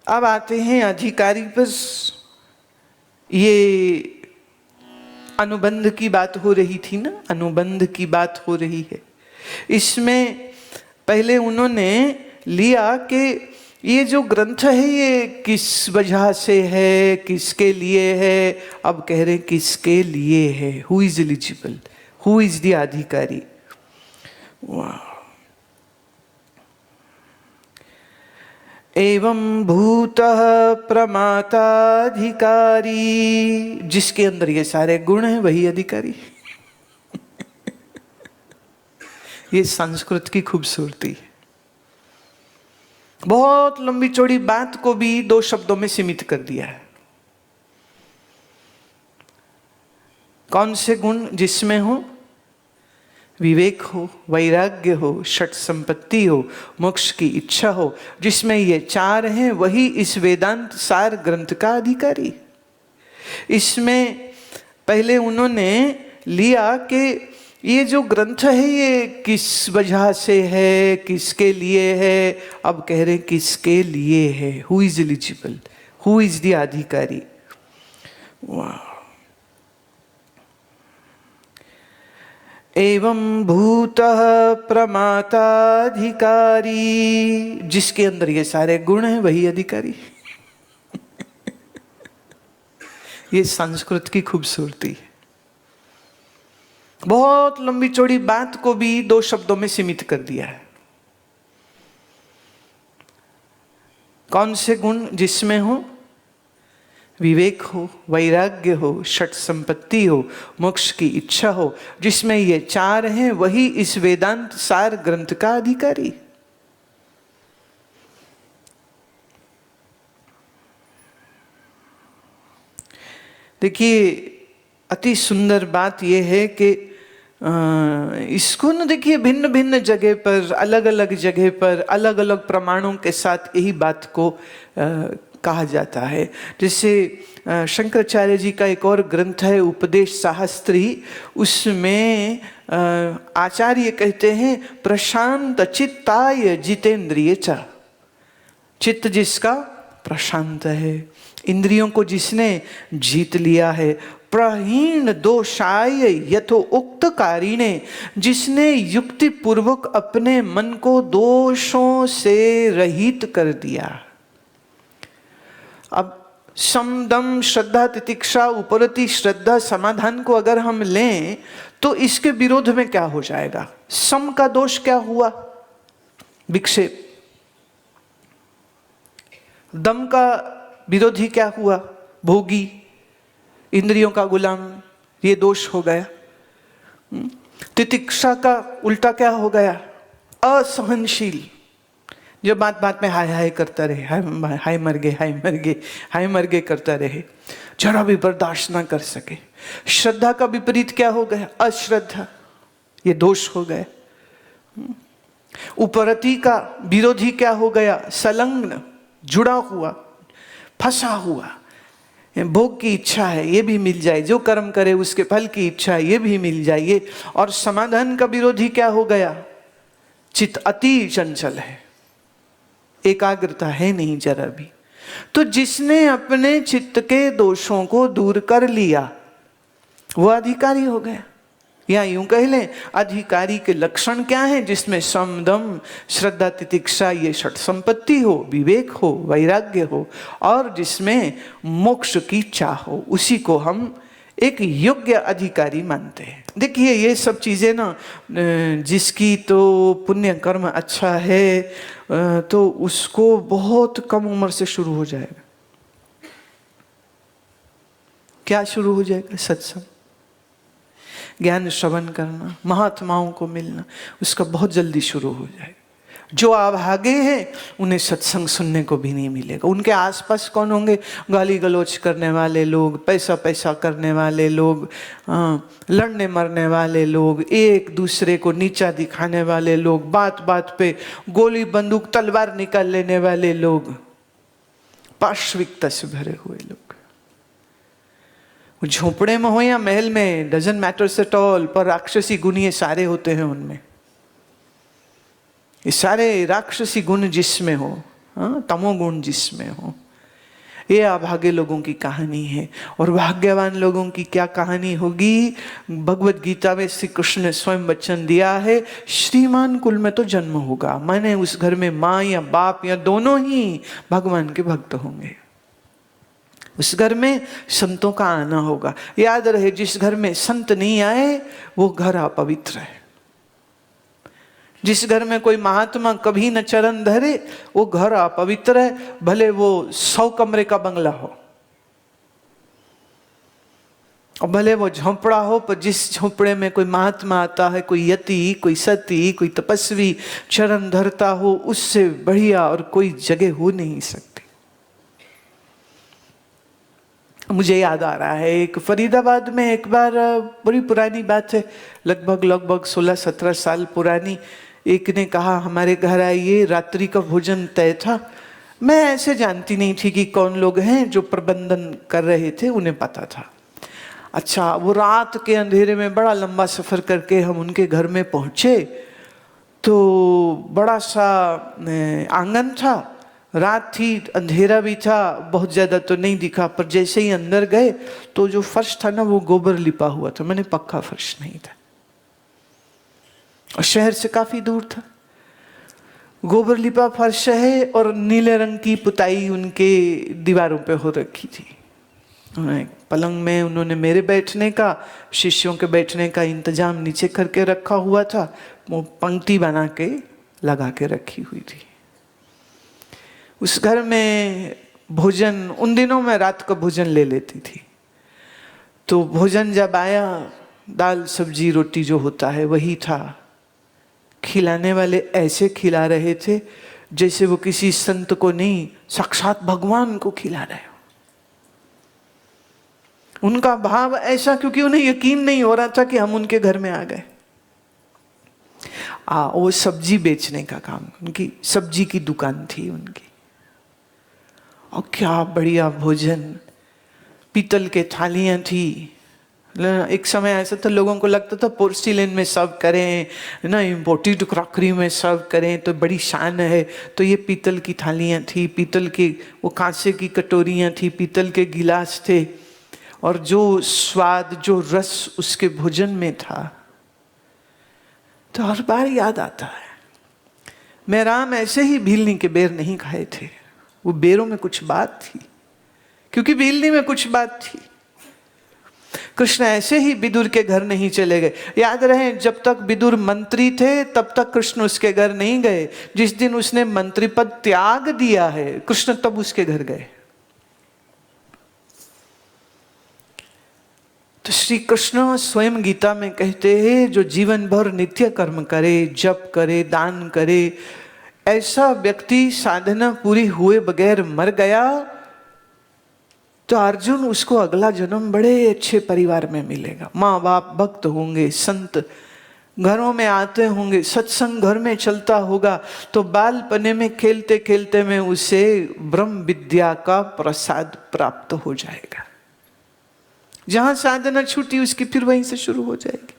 अब आते हैं अधिकारी पर। ये अनुबंध की बात हो रही थी ना, अनुबंध की बात हो रही है। इसमें पहले उन्होंने लिया कि ये जो ग्रंथ है ये किस वजह से है, किसके लिए है। अब कह रहे किसके लिए है, who is eligible, who is the अधिकारी। वाह। एवं भूतः प्रमाताधिकारी, जिसके अंदर ये सारे गुण हैं वही अधिकारी। ये संस्कृत की खूबसूरती है। बहुत लंबी चौड़ी बात को भी 2 शब्दों में सीमित कर दिया है। कौन से गुण? जिसमें हो विवेक हो, वैराग्य हो, षट संपत्ति हो, मोक्ष की इच्छा हो। जिसमें ये 4 हैं वही इस वेदांत सार ग्रंथ का अधिकारी। इसमें पहले उन्होंने लिया कि ये जो ग्रंथ है ये किस वजह से है, किसके लिए है। अब कह रहे किसके लिए है, who is eligible, who is the अधिकारी। वाह। एवं भूतः प्रमाताधिकारी, जिसके अंदर ये सारे गुण हैं वही अधिकारी। ये संस्कृत की खूबसूरती है। बहुत लंबी चौड़ी बात को भी 2 शब्दों में सीमित कर दिया है। कौन से गुण? जिसमें हो विवेक हो, वैराग्य हो, षट संपत्ति हो, मोक्ष की इच्छा हो। जिसमें ये 4 हैं वही इस वेदांत सार ग्रंथ का अधिकारी। देखिए अति सुंदर बात यह है कि इसको न देखिए भिन्न भिन्न जगह पर, अलग अलग जगह पर, अलग अलग प्रमाणों के साथ यही बात को कहा जाता है। जैसे शंकराचार्य जी का एक और ग्रंथ है उपदेश शास्त्री, उसमें आचार्य कहते हैं प्रशांत चित्ताय जितेंद्रिय च। चित्त जिसका प्रशांत है, इंद्रियों को जिसने जीत लिया है। प्रहीण दोषाय यथो उक्त कारिणे, जिसने युक्ति पूर्वक अपने मन को दोषों से रहित कर दिया। अब सम दम श्रद्धा तितिक्षा उपरति श्रद्धा समाधान को अगर हम लें तो इसके विरोध में क्या हो जाएगा? सम का दोष क्या हुआ? विक्षेप। दम का विरोधी क्या हुआ? भोगी, इंद्रियों का गुलाम, ये दोष हो गया। तितिक्षा का उल्टा क्या हो गया? असहनशील, जो बात बात में हाय हाय करता रहे, हाय मर गए, हाय मर गए, हाय मर गए करता रहे, जरा भी बर्दाश्त ना कर सके। श्रद्धा का विपरीत क्या हो गया? अश्रद्धा, ये दोष हो गए। उपरति का विरोधी क्या हो गया? संलग्न, जुड़ा हुआ, फंसा हुआ। भोग की इच्छा है, ये भी मिल जाए, जो कर्म करे उसके फल की इच्छा है, ये भी मिल जाए। और समाधान का विरोधी क्या हो गया? चित्त अति चंचल है, एकाग्रता है नहीं जरा भी। तो जिसने अपने चित्त के दोषों को दूर कर लिया वो अधिकारी हो गया। या यूं कह लें अधिकारी के लक्षण क्या हैं? जिसमें सम दम श्रद्धा तितिक्षा ये षट संपत्ति हो, विवेक हो, वैराग्य हो, और जिसमें मोक्ष की चाह हो, उसी को हम एक योग्य अधिकारी मानते हैं। देखिए ये सब चीज़ें ना, जिसकी तो पुण्य कर्म अच्छा है तो उसको बहुत कम उम्र से शुरू हो जाएगा। क्या शुरू हो जाएगा? सत्संग, ज्ञान श्रवण करना, महात्माओं को मिलना, उसका बहुत जल्दी शुरू हो जाएगा। जो अभागे हैं उन्हें सत्संग सुनने को भी नहीं मिलेगा। उनके आसपास कौन होंगे? गाली गलौज करने वाले लोग, पैसा पैसा करने वाले लोग, लड़ने मरने वाले लोग, एक दूसरे को नीचा दिखाने वाले लोग, बात बात पे गोली बंदूक तलवार निकाल लेने वाले लोग, पार्श्विकता से भरे हुए लोग। झोपड़े में हो या महल में, डजंट मैटर्स एट ऑल, पर राक्षसी गुण ये सारे होते हैं उनमें। ये सारे राक्षसी गुण जिसमें हो, हाँ, तमोगुण जिसमें हो। ये अभागे लोगों की कहानी है। और भाग्यवान लोगों की क्या कहानी होगी? भगवत गीता में श्री कृष्ण ने स्वयं वचन दिया है, श्रीमान कुल में तो जन्म होगा, माने उस घर में माँ या बाप या दोनों ही भगवान के भक्त होंगे। उस घर में संतों का आना होगा। याद रहे, जिस घर में संत नहीं आए वो घर अपवित्र है। जिस घर में कोई महात्मा कभी न चरण धरे वो घर अपवित्र है, भले वो 100 कमरे का बंगला हो और भले वो झोंपड़ा हो, पर जिस झोंपड़े में कोई महात्मा आता है, कोई यति, कोई सती, कोई तपस्वी चरण धरता हो, उससे बढ़िया और कोई जगह हो नहीं सकती। मुझे याद आ रहा है, एक फरीदाबाद में एक बार, बड़ी पुरानी बात है, लगभग 16-17 साल पुरानी, एक ने कहा हमारे घर आइए, रात्रि का भोजन तय था। मैं ऐसे जानती नहीं थी कि कौन लोग हैं, जो प्रबंधन कर रहे थे उन्हें पता था। अच्छा, वो रात के अंधेरे में बड़ा लंबा सफ़र करके हम उनके घर में पहुँचे, तो बड़ा सा आंगन था, रात थी, अंधेरा भी था, बहुत ज़्यादा तो नहीं दिखा, पर जैसे ही अंदर गए तो जो फर्श था ना वो गोबर लिपा हुआ था, मैंने पक्का फर्श नहीं था और शहर से काफ़ी दूर था। गोबर लिपा फर्श है और नीले रंग की पुताई उनके दीवारों पे हो रखी थी। पलंग में उन्होंने मेरे बैठने का, शिष्यों के बैठने का इंतजाम नीचे करके रखा हुआ था, वो पंक्ति बना के लगा के रखी हुई थी। उस घर में भोजन, उन दिनों में रात का भोजन ले लेती थी, तो भोजन जब आया, दाल सब्जी रोटी जो होता है वही था। खिलाने वाले ऐसे खिला रहे थे जैसे वो किसी संत को नहीं, साक्षात भगवान को खिला रहे हो। उनका भाव ऐसा, क्योंकि उन्हें यकीन नहीं हो रहा था कि हम उनके घर में आ गए। वो सब्जी बेचने का काम, उनकी सब्जी की दुकान थी उनकी, और क्या बढ़िया भोजन, पीतल के थालियां थी। एक समय ऐसा था, लोगों को लगता था पोर्सिलेन में सर्व करें ना, इम्पोर्टेड क्रॉकरी में सर्व करें तो बड़ी शान है, तो ये पीतल की थालियां थी, पीतल की वो कांसे की कटोरियां थी, पीतल के गिलास थे, और जो स्वाद, जो रस उसके भोजन में था, तो हर बार याद आता है, मैं राम ऐसे ही भीलनी के बेर नहीं खाए थे, वो बेरों में कुछ बात थी, क्योंकि भीलनी में कुछ बात थी। कृष्ण ऐसे ही विदुर के घर नहीं चले गए। याद रहे, जब तक विदुर मंत्री थे तब तक कृष्ण उसके घर नहीं गए। जिस दिन उसने मंत्री पद त्याग दिया है, कृष्ण तब उसके घर गए। तो श्री कृष्ण स्वयं गीता में कहते हैं, जो जीवन भर नित्य कर्म करे, जप करे, दान करे, ऐसा व्यक्ति साधना पूरी हुए बगैर मर गया तो अर्जुन, उसको अगला जन्म बड़े अच्छे परिवार में मिलेगा। माँ बाप भक्त होंगे, संत घरों में आते होंगे, सत्संग घर में चलता होगा, तो बालपने में खेलते खेलते में उसे ब्रह्म विद्या का प्रसाद प्राप्त हो जाएगा। जहां साधना छूटी उसकी फिर वहीं से शुरू हो जाएगी।